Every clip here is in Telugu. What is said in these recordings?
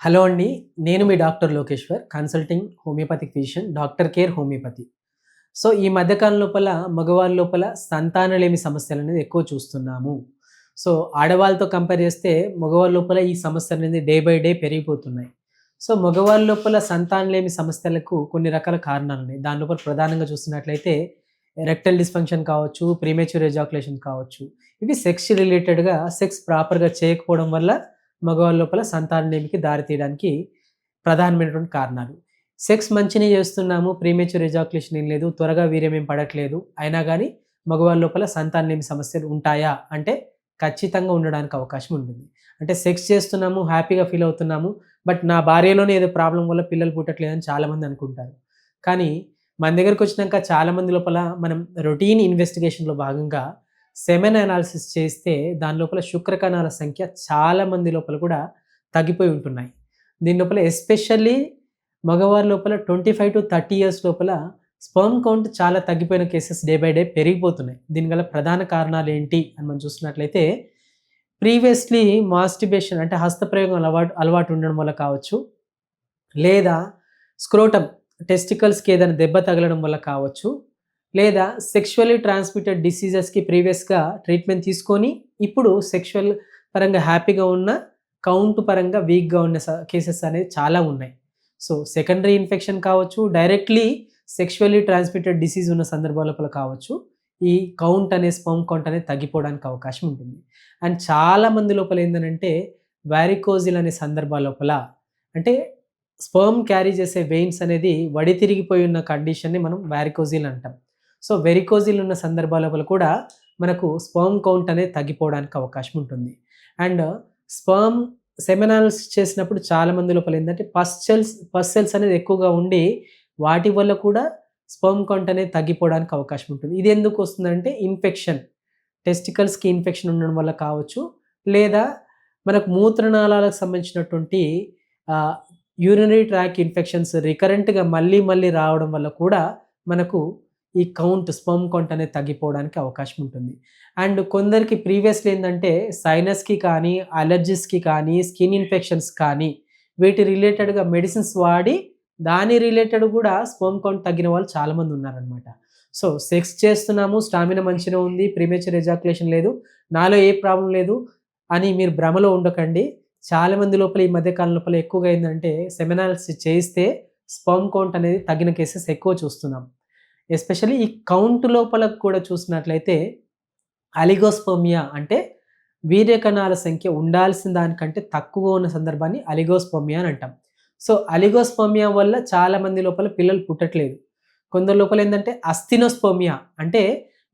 హలో అండి. నేను మీ doctor Lokeshwar. Consulting homeopathic physician, doctor care homeopathy. So, ఈ మధ్య కాలం లోపల మగవాళ్ళ లోపల సంతానలేమి సమస్యలనేది ఎక్కువ చూస్తున్నాము. సో, ఆడవాళ్ళతో కంపేర్ చేస్తే మగవాళ్ళ లోపల ఈ సమస్యలనేది డే బై డే పెరిగిపోతున్నాయి. సో, మగవాళ్ళ లోపల సంతానలేమి సమస్యలకు కొన్ని రకాల కారణాలున్నాయి. దాని లోపల ప్రధానంగా చూస్తున్నట్లయితే ఎరెక్టైల్ డిస్‌ఫంక్షన్ కావచ్చు, ప్రీమెచ్యూర్ ఎజాకులేషన్ కావచ్చు. ఇవి సెక్స్ రిలేటెడ్‌గా సెక్స్ ప్రాపర్‌గా చేయకపోవడం వల్ల మగవాళ్ళ లోపల సంతానలేమికి దారి తీయడానికి ప్రధానమైనటువంటి కారణాలు. సెక్స్ మంచినే చేస్తున్నాము, ప్రీమెచ్యూర్ ఎజాకులేషన్ ఏం లేదు, త్వరగా వీర్యం ఏం పడట్లేదు. అయినా గానీ మగవాళ్ళ లోపల సంతానలేమి సమస్యలు ఉంటాయా? అంటే ఖచ్చితంగా ఉండడానికి అవకాశం ఉంటుంది. అంటే సెక్స్ చేస్తున్నాము, హ్యాపీగా ఫీల్ అవుతున్నాము. బట్ నా భార్యలోనే ఏదో ప్రాబ్లమ్ వల్ల పిల్లలు పుట్టట్లేదని చాలామంది అనుకుంటారు. కానీ మన దగ్గరకొచ్చినాక చాలామంది లోపల మనం రొటీన్ ఇన్వెస్టిగేషన్‌లో భాగంగా సెమెన్ అనాలిసిస్ చేస్తే దాని లోపల శుక్ర కణాల సంఖ్య చాలా మంది లోపల కూడా తగ్గిపోయి ఉంటున్నాయి. దీని లోపల ఎస్పెషల్లీ మగవారి లోపల 25-30 ఇయర్స్ లోపల స్పెర్మ్ కౌంట్ చాలా తగ్గిపోయిన కేసెస్ డే బై డే పెరిగిపోతున్నాయి. దీని గల ప్రధాన కారణాలేంటి అని మనం చూస్తున్నట్లయితే ప్రీవియస్‌లీ మాస్టిబేషన్ అంటే హస్తప్రయోగం అలవాటు ఉండడం వల్ల కావచ్చు, లేదా స్క్రోటమ్ టెస్టికల్స్‌కి ఏదైనా దెబ్బ తగలడం వల్ల కావచ్చు, లేదా సెక్షువల్లీ ట్రాన్స్‌మిటెడ్ డిసీజెస్‌కి ప్రీవియస్‌గా ట్రీట్మెంట్ తీసుకొని, ఇప్పుడు సెక్షువల్ పరంగా హ్యాపీగా ఉన్న, కౌంట్ పరంగా వీక్‌గా ఉన్న కేసెస్ అనేవి చాలా ఉన్నాయి. సో, సెకండరీ ఇన్ఫెక్షన్ కావచ్చు, డైరెక్ట్‌లీ సెక్షువల్లీ ట్రాన్స్‌మిటెడ్ డిసీజ్ ఉన్న సందర్భాల లోపల కావచ్చు, ఈ కౌంట్ అనే స్పెర్మ్ కౌంట్ అనేది తగ్గిపోవడానికి అవకాశం ఉంటుంది. అండ్ చాలా మంది లోపల ఏందనంటే వారికోజిల్ అనే సందర్భాల లోపల అంటే స్పెర్మ్ క్యారీ చేసే వెయిన్స్ అనేది వడితిరిగిపోయి ఉన్న కండిషన్‌ని మనం వారికోజిల్ అంటాం. సో, వెరికోజిల్ ఉన్న సందర్భాల లోపల కూడా మనకు స్పెర్మ్ కౌంట్ అనేది తగ్గిపోవడానికి అవకాశం ఉంటుంది. అండ్ స్పెర్మ్ సెమెన్ అనాలిసిస్ చేసినప్పుడు చాలా మంది లోపల ఏందంటే పస్ సెల్స్ అనేది ఎక్కువగా ఉండి వాటి వల్ల కూడా స్పెర్మ్ కౌంట్ అనేది తగ్గిపోవడానికి అవకాశం ఉంటుంది. ఇది ఎందుకు వస్తుందంటే ఇన్ఫెక్షన్, టెస్టికల్స్‌కి ఇన్ఫెక్షన్ ఉండడం వల్ల కావచ్చు, లేదా మనకు మూత్రనాళాలకు సంబంధించినటువంటి ఆహ్, యూరినరీ ట్రాక్ ఇన్ఫెక్షన్స్ రికరెంట్‌గా మళ్ళీ మళ్ళీ రావడం వల్ల కూడా మనకు ఈ స్పెర్మ్ కౌంట్ అనేది తగ్గిపోవడానికి అవకాశం ఉంటుంది. అండ్ కొందరికి ప్రీవియస్‌లో ఏందంటే సైనస్‌కి కానీ, అలర్జీస్‌కి కానీ, స్కిన్ ఇన్ఫెక్షన్స్ కానీ వీటి రిలేటెడ్‌గా మెడిసిన్స్ వాడి దాని రిలేటెడ్ గూడా స్పెర్మ్ కౌంట్ తగ్గిన వాళ్ళు చాలామంది ఉన్నారనమాట. సో, సెక్స్ చేస్తున్నాము, స్టామినా మంచిగానే ఉంది, ప్రీమెచ్యూర్ ఎజాకులేషన్ లేదు, నాలో ఏ ప్రాబ్లమ్ లేదు అని మీరు భ్రమలో ఉండకండి. చాలామంది లోపల ఈ మధ్య కాలం లోపల ఎక్కువగా ఏందంటే సెమెన్ అనాలిసిస్ చేయిస్తే స్పెర్మ్ కౌంట్ అనేది తగ్గిన కేసెస్ ఎక్కువ చూస్తున్నాం. ఎస్పెషల్లీ ఈ కౌంట్ లోపల కూడా చూసినట్లయితే అలిగోస్పెర్మియా అంటే వీర్య కణాల సంఖ్య ఉండాల్సిన దానికంటే తక్కువ ఉన్న సందర్భాన్ని అలిగోస్పెర్మియా అని అంటాం. సో, అలిగోస్పెర్మియా వల్ల చాలా మంది లోపల పిల్లలు పుట్టట్లేదు. కొందరి లోపల ఏందంటే అస్థినోస్పెర్మియా అంటే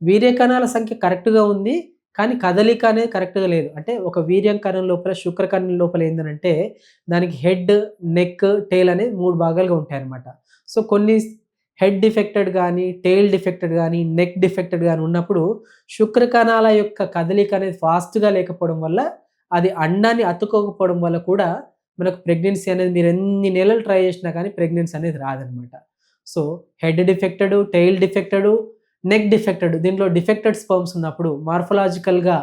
వీర్య కణాల సంఖ్య కరెక్ట్‌గా ఉంది. కానీ కదలిక అనేది కరెక్ట్‌గా లేదు. అంటే ఒక వీర్యం కణం లోపల శుక్ర కణం లోపల ఏందనంటే దానికి హెడ్, నెక్, టెయిల్ అనేది 3 భాగాలుగా ఉంటాయన్నమాట. సో, కొన్ని హెడ్ డిఫెక్టెడ్ గానీ, టెయిల్ డిఫెక్టెడ్ గానీ, నెక్ డిఫెక్టెడ్ గానీ ఉన్నప్పుడు శుక్ర కణాల యొక్క కదలిక అనేది ఫాస్ట్‌గా లేకపోవడం వల్ల, అది అండాన్ని అతుక్కోకపోవడం వల్ల కూడా మనకు ప్రెగ్నెన్సీ అనేది మీరు ఎన్ని నెలలు ట్రై చేసినా కానీ ప్రెగ్నెన్సీ అనేది రాదనమాట. So, head defected, tail defected, neck defected దీంట్లో డిఫెక్టెడ్ స్పెర్మ్స్ ఉన్నప్పుడు మార్ఫలాజికల్‌గా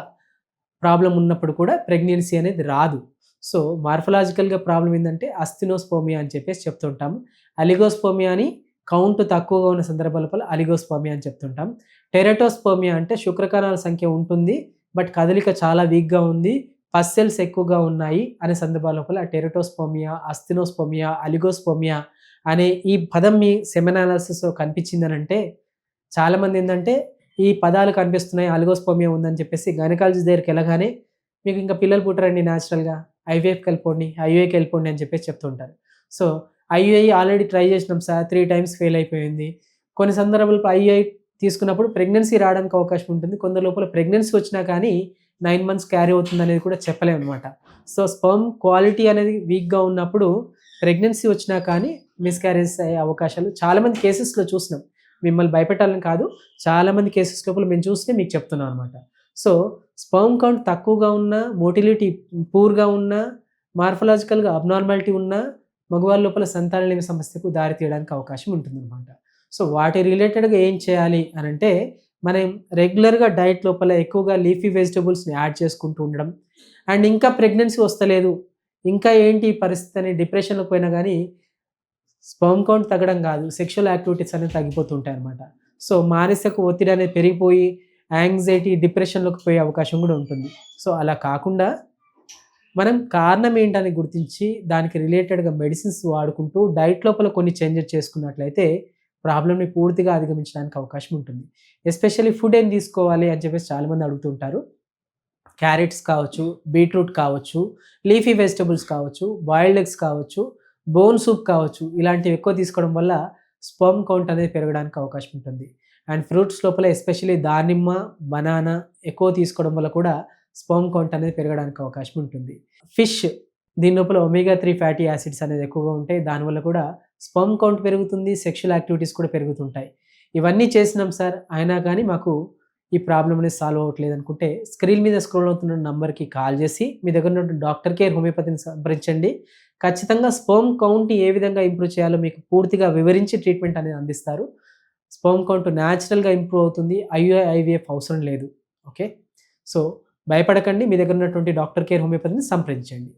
ప్రాబ్లమ్ ఉన్నప్పుడు కూడా ప్రెగ్నెన్సీ అనేది రాదు. సో, మార్ఫలాజికల్‌గా ప్రాబ్లమ్ ఏందంటే అస్థినోస్పెర్మియా అని చెప్పేసి చెప్తుంటాము. అలిగోస్పెర్మియా అని కౌంట్ తక్కువగా ఉన్న సందర్భాల లోపల అలిగోస్పెర్మియా అని చెప్తుంటాం. టెరటోస్పెర్మియా అంటే శుక్రకణాల సంఖ్య ఉంటుంది. బట్ కదలిక చాలా వీక్‌గా ఉంది. పస్ సెల్స్ ఎక్కువగా ఉన్నాయి అనే సందర్భాల లోపల టెరటోస్పెర్మియా, అస్థినోస్పెర్మియా, అలిగోస్పెర్మియా అనే ఈ పదం మీ సెమెన్ అనాలిసిస్‌లో కనిపించిందనంటే చాలామందేందంటే ఈ పదాలు కనిపిస్తున్నాయి, అలిగోస్పెర్మియా ఉందని చెప్పేసి గైనకాలజిస్ట్ దగ్గరికెళ్ళగానే మీకు ఇంకా పిల్లలు పుట్టరండి న్యాచురల్‌గా. ఐవీఎఫ్‌కెళ్ళిపోండి, ఐయూఐకెళ్ళిపోండి అని చెప్పేసి చెప్తుంటారు. సో, ఐయూఐ ఆల్రెడీ ట్రై చేసినాం సార్ 3 టైమ్స్ ఫెయిల్ అయిపోయింది. కొన్ని సందర్భాల్లో ఐయూఐ తీసుకున్నప్పుడు ప్రెగ్నెన్సీ రావడానికి అవకాశం ఉంటుంది. కొందరి లోపల ప్రెగ్నెన్సీ వచ్చినా కానీ 9 మంత్స్ క్యారీ అవుతుందనేది కూడా చెప్పలేమనమాట. సో, స్పెర్మ్ క్వాలిటీ అనేది వీక్‌గా ఉన్నప్పుడు ప్రెగ్నెన్సీ వచ్చినా కానీ మిస్‌క్యారేజెస్ అయ్యే అవకాశాలు చాలామంది కేసెస్‌లో చూసినాం. మిమ్మల్ని భయపెట్టాలని కాదు. చాలామంది కేసెస్ లోపల మేము చూసిందే మీకు చెప్తున్నాం అనమాట. సో, స్పెర్మ్ కౌంట్ తక్కువగా ఉన్నా, మోటిలిటీ పూర్‌గా ఉన్నా, మార్ఫలాజికల్‌గా అబ్నార్మాలిటీ ఉన్నా మగవాళ్ళ లోపల సంతానలేమి సమస్యకు దారి తీయడానికి అవకాశం ఉంటుందనమాట. సో, వాటి రిలేటెడ్‌గా ఏం చేయాలి అనంటే, మనం రెగ్యులర్‌గా డైట్ లోపల ఎక్కువగా లీఫీ వెజిటబుల్స్‌ని యాడ్ చేసుకుంటూ ఉండడం. అండ్ ఇంకా ప్రెగ్నెన్సీ వస్తలేదు, ఇంకా ఏంటి ఈ పరిస్థితి అని డిప్రెషన్‌లోకి పోయినా గానీ, స్పెర్మ్ కౌంట్ తగ్గడం గాదు, సెక్షువల్ యాక్టివిటీస్ అనేవి తగ్గిపోతుంటాయన్నమాట. సో, మానసిక ఒత్తిడి అనేది పెరిగిపోయి, యాంగ్జైటీ, డిప్రెషన్‌లోకి పోయే అవకాశం గూడా ఉంటుంది. సో, అలా కాకుండా మనం కారణం ఏంటని గుర్తించి, దానికి రిలేటెడ్‌గా మెడిసిన్స్ వాడుకుంటూ, డైట్ లోపల కొన్ని చేంజెస్ చేసుకున్నట్లయితే, ప్రాబ్లమ్‌ని పూర్తిగా అధిగమించడానికి అవకాశం ఉంటుంది. ఎస్పెషల్లీ ఫుడ్ ఏం తీసుకోవాలి అని చెప్పేసి చాలామంది అడుగుతుంటారు. క్యారెట్స్ కావచ్చు, బీట్రూట్ కావచ్చు, లీఫీ వెజిటబుల్స్ కావచ్చు, బాయిల్డ్ ఎగ్స్ కావచ్చు, బోన్ సూప్ కావచ్చు, ఇలాంటివి ఎక్కువ తీసుకోవడం వల్ల స్పెర్మ్ కౌంట్ అనేది పెరగడానికి అవకాశం ఉంటుంది. అండ్ ఫ్రూట్స్ లోపల ఎస్పెషల్లీ దానిమ్మ, బనానా ఎక్కువ తీసుకోవడం వల్ల కూడా స్పెర్మ్ కౌంట్ అనేది పెరగడానికి అవకాశం ఉంటుంది. ఫిష్, దీని లోపల ఒమేగా 3 ఫ్యాటీ యాసిడ్స్ అనేది ఎక్కువగా ఉంటాయి. దానివల్ల కూడా స్పెర్మ్ కౌంట్ పెరుగుతుంది. సెక్షువల్ యాక్టివిటీస్ కూడా పెరుగుతుంటాయి. ఇవన్నీ చేసినాం సార్, అయినా కానీ మాకు ఈ ప్రాబ్లమ్ అనేది సాల్వ్ అవ్వట్లేదనుకుంటే, స్క్రీన్ మీద స్క్రోల్ అవుతున్న నంబర్‌కి కాల్ చేసి, మీ దగ్గర ఉన్నటువంటి డాక్టర్ కేర్ హోమియోపతిని సంప్రదించండి. ఖచ్చితంగా స్పెర్మ్ కౌంట్ ఏ విధంగా ఇంప్రూవ్ చేయాలో మీకు పూర్తిగా వివరించి ట్రీట్మెంట్ అనేది అందిస్తారు. స్పెర్మ్ కౌంట్ న్యాచురల్‌గా ఇంప్రూవ్ అవుతుంది. ఐవీఎఫ్ అవసరం లేదు. ఓకే. సో, భయపడకండి. మీ దగ్గర ఉన్నటువంటి డాక్టర్ కేర్ హోమియోపతిని సంప్రదించండి.